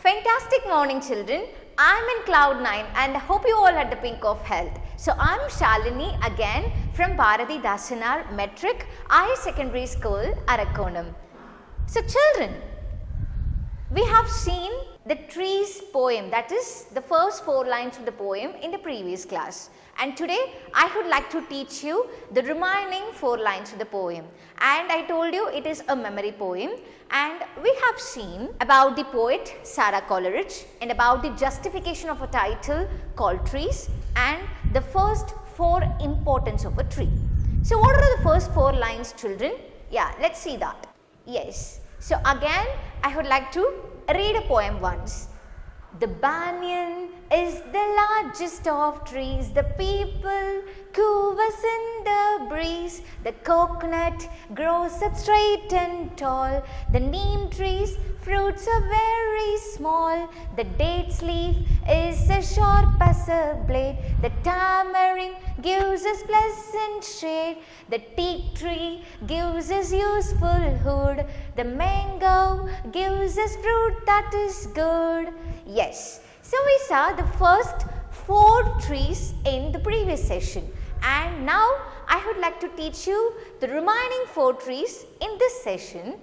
Fantastic morning children, I am in cloud 9 and hope you all had the pink of health. So I am Shalini again from Bharati Dasanar Metric Higher Secondary School, Arakonam. So children, we have seen the trees poem, that is the first 4 lines of the poem in the previous class. And today I would like to teach you the remaining 4 lines of the poem. And I told you it is a memory poem, and we have seen about the poet Sarah Coleridge and about the justification of a title called Trees and the first 4 importance of a tree. So what are the first 4 lines, children? Yeah, let's see that. Yes. So again I would like to read a poem once. The banyan is the largest of trees, the people covers in the breeze, the coconut grows up straight and tall, the neem tree's fruits are very small, the date's leaf is as sharp as a blade, the tamarind gives us pleasant shade, the teak tree gives us useful wood, the mango gives us fruit that is good. Yes, so we saw the first 4 trees in the previous session, and now I would like to teach you the remaining 4 trees in this session.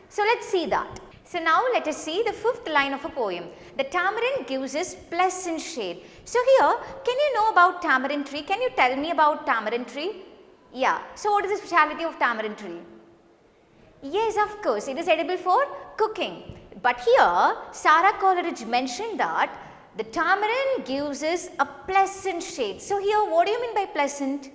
So let's see that. So now let us see the 5th line of a poem. The tamarind gives us pleasant shade. So here, can you know about tamarind tree? Can you tell me about tamarind tree? Yeah, so what is the speciality of tamarind tree? Yes, of course, it is edible for cooking. But here, Sarah Coleridge mentioned that the tamarind gives us a pleasant shade. So here, what do you mean by pleasant?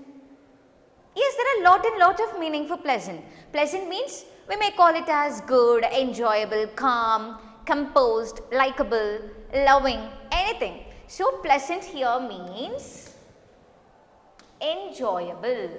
Yes, there are lot of meaning for pleasant. Pleasant means we may call it as good, enjoyable, calm, composed, likable, loving, anything. So pleasant here means enjoyable.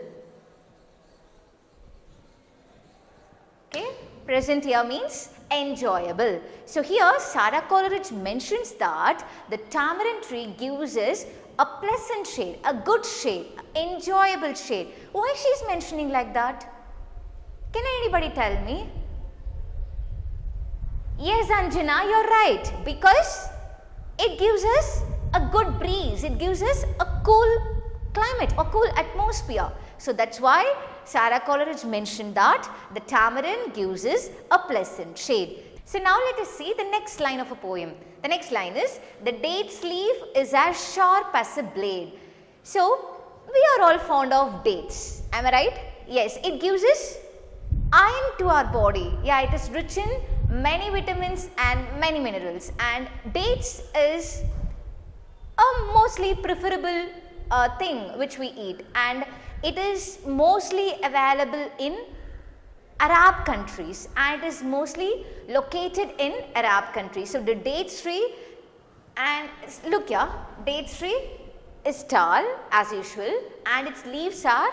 Okay, present here means enjoyable. So here Sarah Coleridge mentions that the tamarind tree gives us a pleasant shade, a good shade, enjoyable shade. Why she is mentioning like that? Can anybody tell me? Yes, Anjana, you're right, because it gives us a good breeze, it gives us a cool climate or cool atmosphere. So that's why Sarah Coleridge mentioned that the tamarind gives us a pleasant shade. So now let us see the next line of a poem. The next line is, the date's leaf is as sharp as a blade. So we are all fond of dates, am I right? Yes, it gives us iron to our body. Yeah, it is rich in many vitamins and many minerals, and dates is a mostly preferable thing which we eat, and it is mostly available in Arab countries, and it is mostly located in Arab countries. So the dates tree, and look here, dates tree is tall as usual, and its leaves are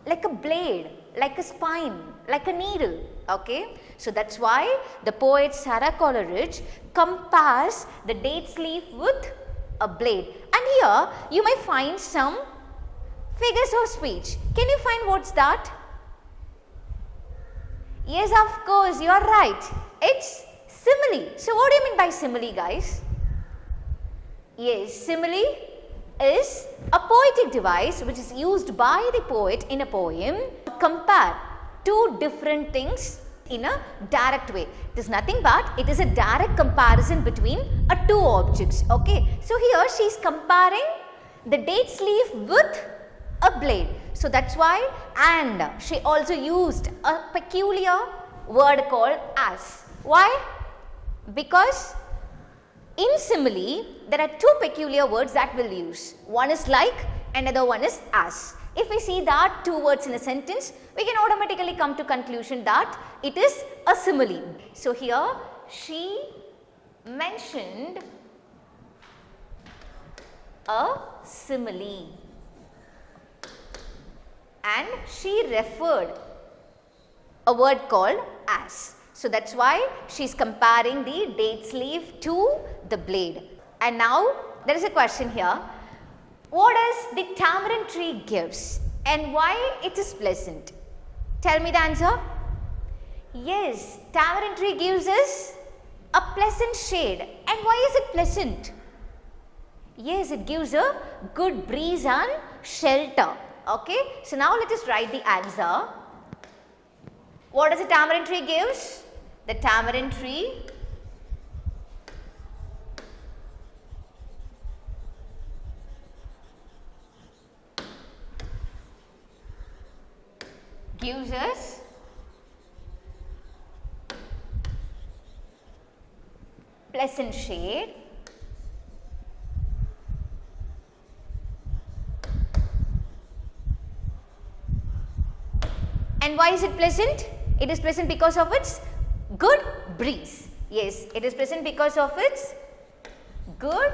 like a blade, like a spine, like a needle. Okay, so that's why the poet Sarah Coleridge compares the date's leaf with a blade. And here you may find some figures of speech. Can you find what's that? Yes, of course, you are right. It's simile. So what do you mean by simile, guys? Yes, simile is a poetic device which is used by the poet in a poem to compare 2 different things in a direct way. It is nothing but it is a direct comparison between 2 objects. Okay, so here she is comparing the date's leaf with a blade. So that's why, and she also used a peculiar word called as. Why? Because in simile there are 2 peculiar words that we'll use. One is like, another one is as. If we see that 2 words in a sentence, we can automatically come to conclusion that it is a simile. So here she mentioned a simile, and she referred a word called as. So that's why she is comparing the date's leaf to the blade. And now there is a question here. What does the tamarind tree gives and why it is pleasant? Tell me the answer. Yes, tamarind tree gives us a pleasant shade. And why is it pleasant? Yes, it gives a good breeze and shelter. Okay, so now let us write the answer. What does the tamarind tree gives? The tamarind tree gives us pleasant shade, and why is it pleasant? It is pleasant because of its good breeze. Yes, it is pleasant because of its good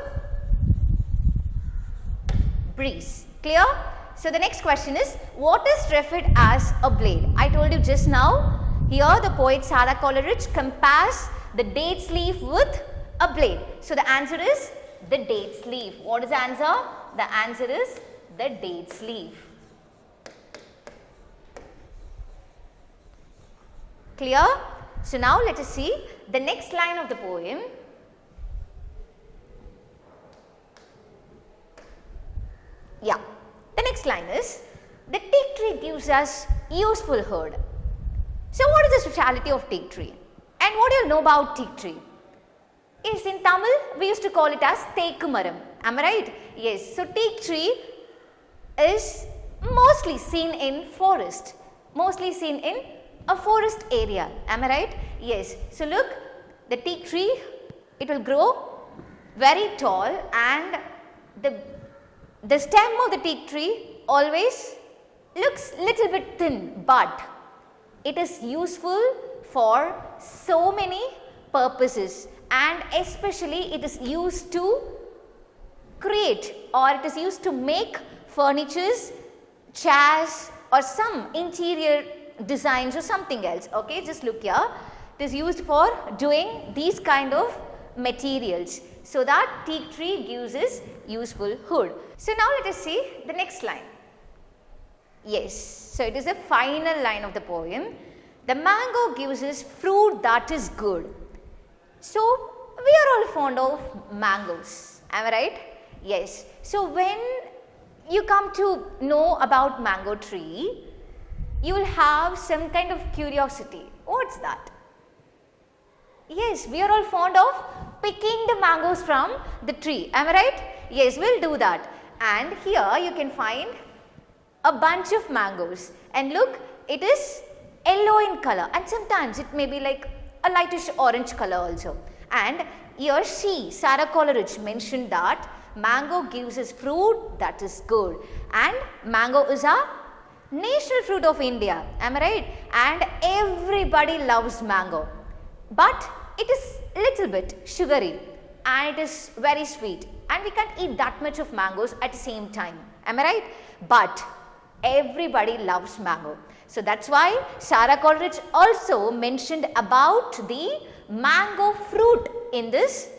breeze. Clear? So the next question is, what is referred as a blade? I told you just now, here the poet Sara Coleridge compares the date's leaf with a blade. So the answer is the date's leaf. What is the answer? The answer is the date's leaf. Clear? So now let us see the next line of the poem. Yeah, the next line is, the teak tree gives us useful wood. So what is the speciality of teak tree? And what do you know about teak tree? Is in Tamil we used to call it as Thekku Maram. Am I right? Yes. So teak tree is mostly seen in forest. Mostly seen in a forest area. Am I right? Yes. So look, the teak tree, it will grow very tall, and the stem of the teak tree always looks little bit thin, but it is useful for so many purposes, and especially it is used to create, or it is used to make furnitures, chairs, or some interior designs or something else. Okay, just look here. It is used for doing these kind of materials, so that teak tree gives us useful wood. So now let us see the next line. Yes, so it is the final line of the poem. The mango gives us fruit that is good. So we are all fond of mangoes. Am I right? Yes. So when you come to know about mango tree, you will have some kind of curiosity. What's that? Yes, we are all fond of picking the mangoes from the tree. Am I right? Yes, we'll do that. And here you can find a bunch of mangoes, and look, it is yellow in color, and sometimes it may be like a lightish orange color also. And here Sara Coleridge mentioned that mango gives us fruit that is good, and mango is a national fruit of India. Am I right? And everybody loves mango, but it is little bit sugary and it is very sweet, and we can't eat that much of mangoes at the same time. Am I right? But everybody loves mango. So that's why Sara Coleridge also mentioned about the mango fruit in this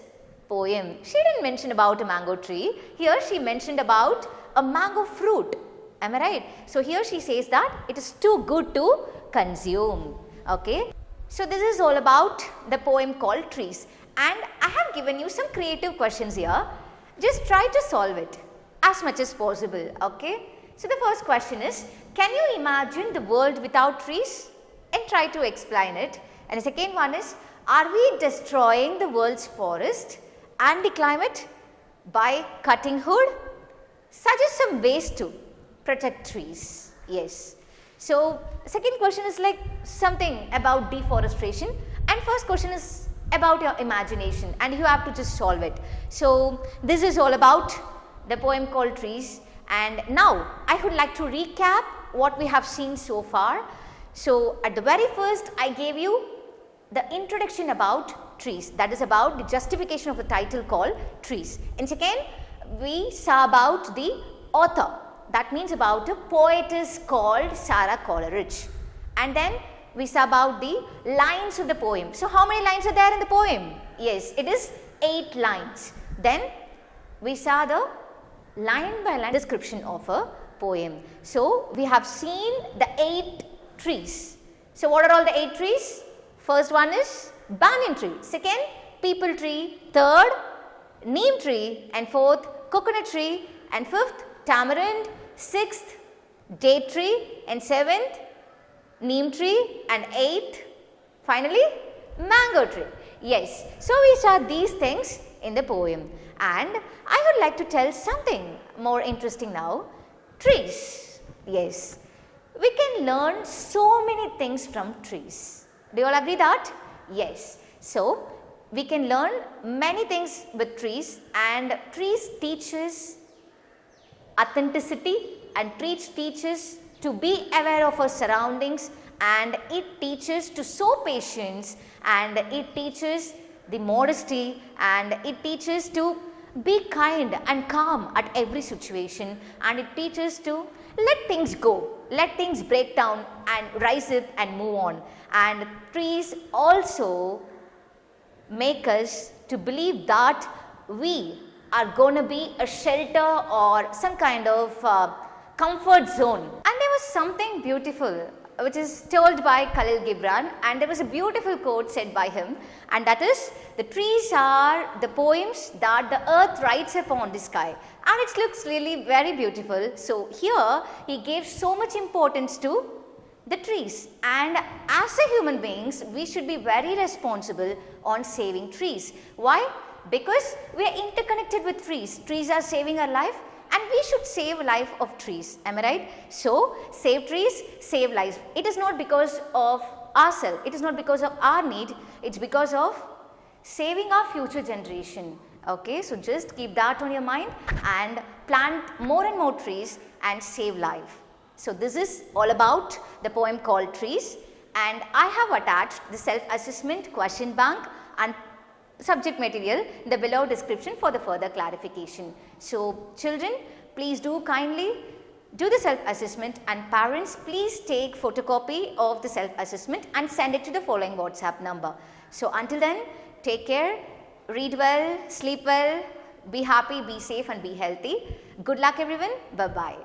poem. She didn't mention about a mango tree. Here she mentioned about a mango fruit. Am I right? So here she says that it is too good to consume. Okay. So this is all about the poem called Trees, and I have given you some creative questions here. Just try to solve it as much as possible. Okay. So the first question is, can you imagine the world without trees? And try to explain it. And the second one is, are we destroying the world's forest and the climate by cutting wood? Suggest some ways to protect trees. Yes. So second question is like something about deforestation, and first question is about your imagination, and you have to just solve it. So this is all about the poem called Trees. And now I would like to recap what we have seen so far. So at the very first I gave you the introduction about trees, that is about the justification of the title called Trees. And second, we saw about the author, that means about a poetess called Sara Coleridge. And then we saw about the lines of the poem. So how many lines are there in the poem? Yes, it is 8 lines. Then we saw the line by line description of a poem. So we have seen the 8 trees. So what are all the 8 trees? First one is banyan tree, second peepal tree, third, neem tree, and fourth, coconut tree, and fifth, tamarind, sixth, date tree, and seventh, neem tree, and eighth, finally, mango tree. Yes, so we saw these things in the poem, and I would like to tell something more interesting now. Trees. Yes, we can learn so many things from trees. Do you all agree that? Yes. So, we can learn many things with trees, and trees teaches authenticity, and trees teaches to be aware of our surroundings, and it teaches to show patience, and it teaches the modesty, and it teaches to be kind and calm at every situation, and it teaches to let things go, let things break down and rise up and move on. And trees also make us to believe that we are going to be a shelter or some kind of comfort zone. And there was something beautiful which is told by Khalil Gibran, and there was a beautiful quote said by him, and that is, the trees are the poems that the earth writes upon the sky, and it looks really very beautiful. So here he gave so much importance to the trees, and as a human beings we should be very responsible on saving trees. Why? Because we are interconnected with trees. Trees are saving our life, and we should save life of trees. Am I right? So, save trees, save lives. It is not because of ourselves. It is not because of our need. It's because of saving our future generation. Okay, so just keep that on your mind and plant more and more trees and save life. So, this is all about the poem called Trees, and I have attached the self-assessment question bank and subject material in the below description for the further clarification. So, children, please do kindly do the self-assessment, and parents, please take photocopy of the self-assessment and send it to the following WhatsApp number. So, until then, take care, read well, sleep well, be happy, be safe and be healthy. Good luck everyone. Bye-bye.